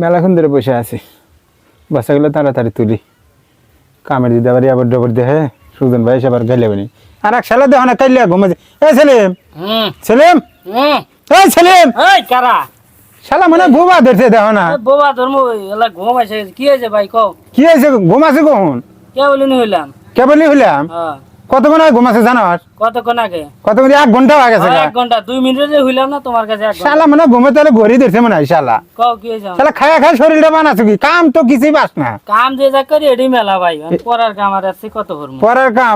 মেলাক্ষণ ধরে বসে আছি, বাচ্চাগুলো তাড়াতাড়ি তুলি। কামের দিদি আবার আবার ডবর দেহে সুজন ভাই এসে আবার গাইলে বানি আর এক শালা দেহ না কাইলে ঘুমাছে। এই সেলিম, সেলিম, এই সেলিম, এই কারা শালা মনে বোবা ধরছে দেহ না। বোবা ধর্ম এলা ঘুমাইছে কি হয়েছে ভাই কও? কি হয়েছে ঘুমাছে কখন? কে বলিনি হইলাম? কেবলই হইলাম। হ্যাঁ কতক্ষণ আগে ঘুমাছে জানাস? কতক্ষণ আগে? কতক্ষণ? 1 ঘন্টা হয়ে গেছে। 1 ঘন্টা 2 মিনিটে হইলাম না তোমার কাছে? 1 ঘন্টা শালা মনে ঘুমাতে হলে ঘড়ি ধরছে মনে হয়। শালা কও কি হয়েছে? শালা খায়া খায় শরীরটা বানাচ্ছে কি? কাম তো কিছুই পাস না। কাম যে যা করি এডি মেলা ভাই, পড়ার কাম আর আছে কত করব?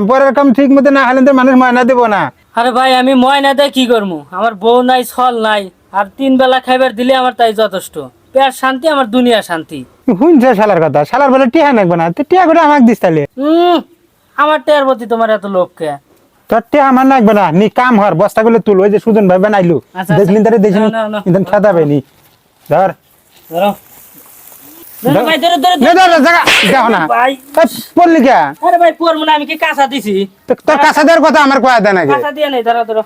পরের কাম ঠিক মতো না হলে তো মানুষ ময়না দেবো না। আরে ভাই আমি ময়না দেয় কি করবো? আমার বউ নাই, ছল নাই, আর 3 বেলা খাইবার দিলে আমার তাই যথেষ্ট। পেট শান্তি, আমার দুনিয়া শান্তি। শুনছে শালার কথা? শালার বলে টিয়া নাকবে না, তো টিয়া করে আমাকে দিস তাহলে। আমার টেয়ার প্রতি তোমার এত লোভ কে? তোর টিয়া আমার নাকবে না, নি কাম হর বস্তা গুলো তুল। ওই যে সুজন ভাই বানাইলু, আচ্ছা, দেখলিন তারে দেখিনি ইদান খাতা পাইনি। ধর ধরো ধরো ভাই, ধরো ধরো নে ধর জায়গা দেখো না ভাই। পড়লি কে? আরে ভাই পড়বো না, আমি কি কাঁচা দিছি? তোর কাছে দেওয়ার কথা আমার কয়া দেয় নাকি? কাঁচা দিয়ে নেই, ধরো ধরো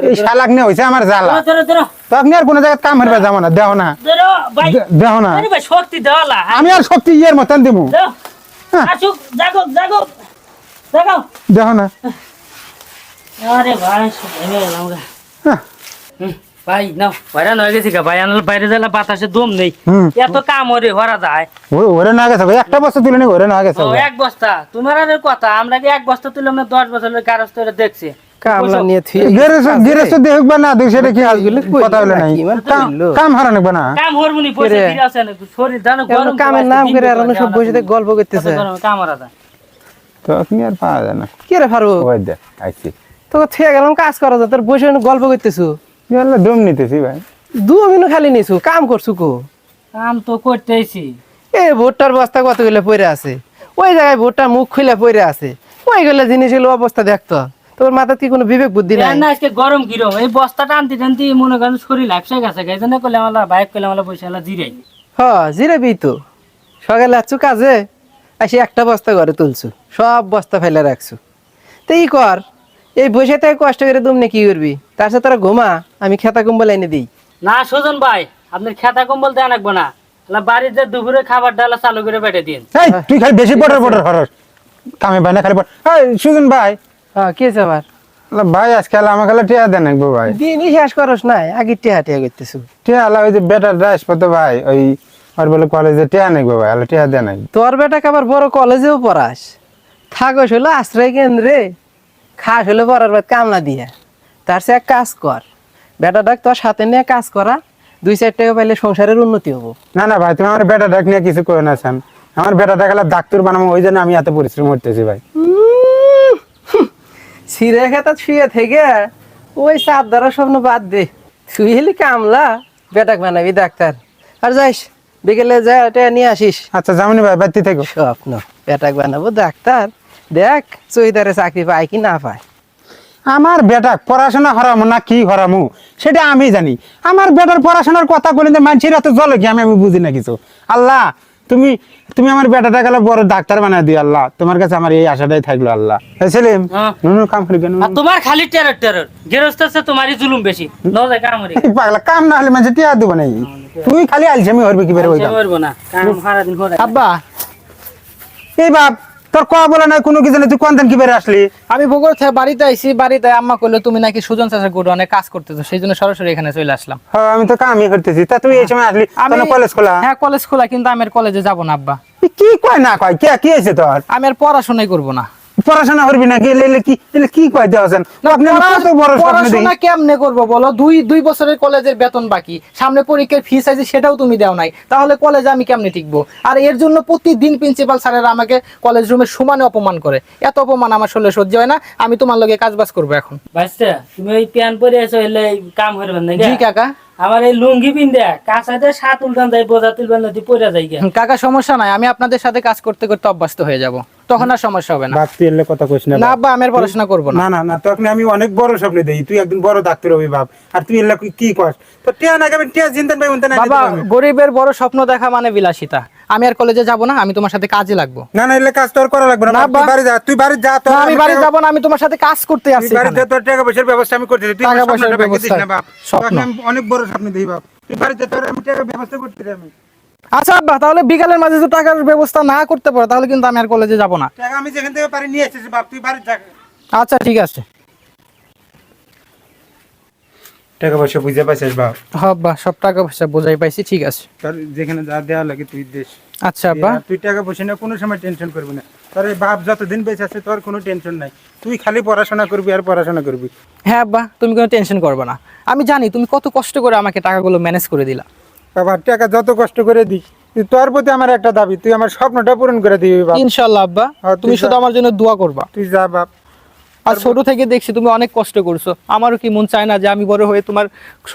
এই শালাক নিয়ে হয়েছে আমার জ্বালা। ধরো ধরো তোকে নিয়ে আর কোনো জায়গায় কাম হরবে যাবো না। দেখো না, ধরো ভাই। দেখো না, আরে ভাই শক্তি দেওয়ালা। আমি আর শক্তি ইয়ের মতন দিমু। দাও হ্যাঁ। আসুক, জাগো জাগো জাগো। দেখো না। আরে ভাই ভেঙে গেলাম গা। হ্যাঁ। ভাই নাও বাইরে নয় গেছি গা ভাই, আনলে বাইরে যাইলে বাতাসে দম নেই। এত কাম ওরে হরা যায়। ওরে না গেছে ভাই, একটা বস্তা তুলে নি ওরে না গেছে। ও 1 বস্তা তোমার আর কথা, আমরা কি 1 বস্তা তুললাম না 10 বছর গারস তোরে দেখছে। কামলা নিয়ে থুই গেরেছ দেখব না, দেখ সেটা কি কথা হলো নাই। কাম হারানো না। কাম হরমুনি পয়সা দিয়ে আছে না, শরীর জানো গরম। কামের নাম করে আর সব বসে গল্প করতেছে। কাম হরা যায় তো আপনি আর পাওয়া যায় না। কি রে ফারুক, ওই দেখ আইছি তো থেকে গেলাম কাজ করা যায়, তোর বসে গল্প করতেছু। গেলে দম নিতেছি ভাই। 2 মিনিট খালি নিছু, কাম করছু কো? কাম তো করতেইছি। এই ভোটটার বস্তা কতগুলো পড়ে আছে, ওই জায়গায় ভোটটার মুখ খুলে পড়ে আছে। ওইগুলো জিনিসগুলো অবস্থা দেখতো, তোর মাথা কি কোনো বিবেক বুদ্ধি নাই? না আজকে গরম কিরম, এই বস্তা টানতে টানতে মনে করেন শরীর লাপসে গেছে। এই জন্য করলে আমার বাইক করলে আমার বসে জিরাই। জিরাবি তো। সকালে আসছু কাজে, আসি একটা বস্তা ঘরে তুলছু, সব বস্তা ফেলে রাখছু। তো ই কর, এই বসে থেকে কষ্ট করে তুমি কি করবি? তার সাথে তোরা ঘুমা, আমি খেতা কম্বল এনে দিই। না সুজন ভাই, আপনার খেতা কম্বল দেয়া লাগবো না। বাড়ির যে দুপুরে খাবার ডালা চালু করে বেটে দিন। তুই খালি বেশি পটর হরস, কামে ভাই না খালি পট। সুজন ভাই, হ্যাঁ কি আছে আবার? ভাই আজকাল আমার খালি টিয়া দেন একবো ভাই। দিনই শেষ করস নাই, আগে টিয়া টিয়া করতেছু। টিয়া আলা ওই যে বেটার ড্রাইস পতো ভাই, ওই আর বলে কলেজে টিয়া নেকবো ভাই, আলা টিয়া দেন। তোর বেটাকে আবার বড় কলেজেও পড়াস, থাকস হলো আশ্রয় কেন্দ্রে, খাস হলো পড়ার বাদ কামলা দিয়ে। তার সে এক কাজ কর, বেটা ডাক তোর সাথে নিয়ে কাজ করা, 2-4 টাকা পাইলে সংসারের উন্নতি হবো। না না ভাই, তুমি আমার বেটা ডাক নিয়ে কিছু করে না চান। আমার বেটা ডাকালে ডাক্তার বানাবো, ওই জন্য আমি এত পরিশ্রম করতেছি ভাই। সিরে খেতা শুয়ে থেকে ওই চাপ ধরা স্বপ্ন বাদ দে, তুই হলি কামলা, বেটাক বানাবি ডাক্তার। আর যাইস বিকেলে যা নিয়ে আসিস। আচ্ছা যামনি ভাই, বাড়তি থেকো। স্বপ্ন বেটাক বানাবো ডাক্তার, দেখ চৌধুরী চাকরি পায় কি না পায়। আমার বেটা পড়াশোনা হরামো না কি হরামো সেটা আমি জানি। আমার বেটার পড়াশোনার কথা বলে মানুষের এত জলে কি আমি বুঝি না কিছু। আল্লাহ তুমি তুমি আমার বেটাটা গেলে বড় ডাক্তার বানায় দিও আল্লাহ, তোমার কাছে আমার এই আশাটাই থাকলো আল্লাহ। সেলিম নুনু কাম করি কেন? তোমার খালি টেরর টেরর, গেরস্ত আছে তোমারই জুলুম বেশি। নজে কাম করি পাগলা, কাম না হলে মানুষ টিয়া দেবো নাই। তুই খালি আলসামি হরবি কি বের হই করবো না কাম সারা দিন করে। আব্বা এই বাপ তোর ক বলে না কোনো কিছু নেই, তুই কোন দিন কি বের আসলি? আমি বগুড়া থেকে বাড়িতে আইছি, বাড়িতে আম্মা কইলো তুমি নাকি সুজন চাচার গোডাউনে কাজ করতেছো, সেই জন্য সরাসরি এখানে চলে আসলাম। হ্যাঁ আমি তো কামই করতেছি, তা তুই এই সময় আসলি? কলেজ খোলা? হ্যাঁ কলেজ খোলা, কিন্তু আমি আর কলেজে যাব না আব্বা। কি কয় না কয় কে কি হয়েছে তোর? আমি আর পড়াশোনাই করব না। পড়াশোনা করবি না কি কয় দেওয়াছেন? পড়াশোনা কেমনে করব বলো? দুই বছরের কলেজের বেতন বাকি, সামনে পরীক্ষার ফিস আছে সেটাও তুমি দাও নাই, তাহলে কলেজে আমি কেমনে টিকবো? আর এর জন্য প্রতিদিন প্রিন্সিপাল স্যারেরা আমাকে কলেজ রুমে সমানে অপমান করে। এত অপমান আমার শরীরে সহ্য হয় না, আমি তোমার লগে কাজবাজ করবো এখন। বাচ্চা তুমি ওই প্যান পরে আছো, এলে কাম করবেন না? জি কাকা। আমার এই লুঙ্গি পিন্দা কাঁচাতে 7 উল্টান যায়, বোঝা তুলবেন না, তুই পড়ে যাই। কাকা সমস্যা নাই, আমি আপনাদের সাথে কাজ করতে করতে অভ্যস্ত হয়ে যাব, তখন আর সমস্যা হবে না। বাপ তুই এলে কথা কইস না। না আব্বা আমি আর পড়াশোনা করব না। না না না, তোকে আমি অনেক বড় স্বপ্ন দেই, তুই একদিন বড় ডাক্তার হবি বাপ। আর তুই এলে কি কস? তো টিয়া না গাবি, টিয়া চিন্তা পাই উনতে না। বাবা গরিবের বড় স্বপ্ন দেখা মানে বিলাসিতা। আমি আর কলেজে যাব না, আমি তোমার সাথে কাজে লাগবো। না না, এলে কাজ তোর করা লাগবে না। তুই বাড়ি যা, তুই বাড়ি যা। না আমি বাড়ি যাব না, আমি তোমার সাথে কাজ করতে আসছি। বাড়ি যা, তোর টাকা পয়সার ব্যবস্থা আমি করতেছি। তুই টাকা আমার পয়সার স্বপ্নটা ভাঙিয়ে দিস ব্যবস্থা না বাপ। স্বপ্ন আমি অনেক বড় স্বপ্ন দেই বাপ। তুই বাড়ি যা, তোর আমি টাকা ব্যবস্থা করতেছি আমি। আচ্ছা আব্বা, তাহলে বিকালের মাঝে তো টাকার ব্যবস্থা না করতে পারো তাহলে কিন্তু আমি আর কলেজে যাব না। টাকা আমি যেখান থেকে পারি নিয়ে এসেছি বাপ, তুই বাড়ি যা। আচ্ছা ঠিক আছে। টাকা পয়সা বুঝে পাইছিস বাপ? হ্যাঁ আব্বা, সব টাকা পয়সা বোঝাই পাইছি, ঠিক আছে। তোর যেখানে যা দেওয়া লাগে তুই দেশ। আচ্ছা আব্বা। আর তুই টাকা পয়সা না কোনো সময় টেনশন করবি না। তোর এই বাপ যতদিন বেঁচে আছে তোর কোনো টেনশন নাই, তুই খালি পড়াশোনা করবি আর পড়াশোনা করবি। হ্যাঁ আব্বা, তুমি কোনো টেনশন করবে না। আমি জানি তুমি কত কষ্ট করে আমাকে টাকাগুলো ম্যানেজ করে দিলা। বাবা টাকা যত কষ্ট করে দিস, তোর প্রতি আমার একটা দাবি, তুই আমার স্বপ্নটা পূরণ করে দিবি বাপ। ইনশাআল্লাহ আব্বা, হ্যাঁ, তুমি তুই শুধু যা। আমার জন্য দোয়া করবা। তুই যা বাপ। আর ছোট থেকে দেখছি তুমি অনেক কষ্ট করছো, আমারও কি মন চায় না যে আমি বড় হয়ে তোমার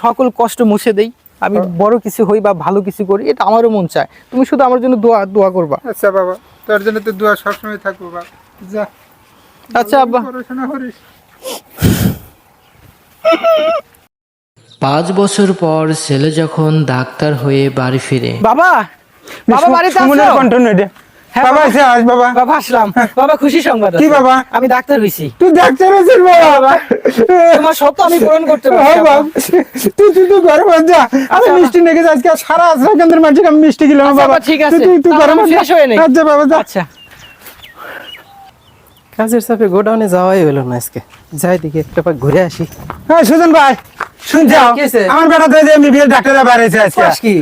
সকল কষ্ট মুছে দেই, আমি বড় কিছু হই বা ভালো কিছু করি, এটা আমারও মন চায়। তুমি শুধু আমার জন্য দোয়া করবা। আচ্ছা বাবা, তোর জন্য তো দোয়া সবসময় থাকবো বাপ। যা। আচ্ছা আব্বা। পড়াশোনা করিস। 5 বছর পর ছেলে যখন ডাক্তার হয়ে বাড়ি ফিরে, বাবা, বাবা বাড়িতে সুমনের আছো? কণ্ঠ নয় রে। হ্যাঁ, বাবা বাবা। এসে আস বাবা। বাবা আসলাম। বাবা খুশি সংবাদ আছে। কি বাবা? আমি ডাক্তার হইছি। তুই ডাক্তার আছিস বাবা? তোমার স্বপ্ন আমি পূরণ করতে হ্যাঁ পারছি বাবা, আব্বা। তুই ঘরে বস যা। আমি আচ্ছা, মিষ্টি নিয়ে গেছি আজকে সারা আশ্রয় কেন্দ্রের মানুষকে আমি মিষ্টি খেলাম আচ্ছা, বাবা। বাবা, ঠিক আছে। তুই ঘরে তাহলে বস আমি যা। শেষ হয়ে নেই। আচ্ছা বাবা যা। আচ্ছা। কাজের চাপে গোডাউনে যাওয়াই হলো না আজকে, যাই দেখি একটা পাক ঘুরে আসি। হ্যাঁ সুজন ভাই, শুন যাও। কি হয়েছে? আমার বেটা তো এই যে এমবিবিএস ডাক্তারের বাইরে আছে আজকে। কস কি?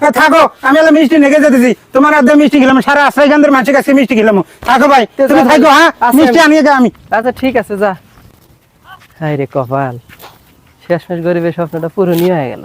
হ্যাঁ, থাকো, আমি হলো মিষ্টি নিয়ে যেতেছি। তোমার হাতে মিষ্টি খেলাম, সারা আশ্রয় কেন্দ্রের মানুষের কাছে মিষ্টি খেলাম। থাকো ভাই, তুমি যা, থাকো। হ্যাঁ, আচ্ছা, মিষ্টি আনিয়ে গে আমি। আচ্ছা ঠিক আছে, যা। হাই রে কপাল, শেষমেশ গরিবের স্বপ্নটা পূরণই হয়ে গেল।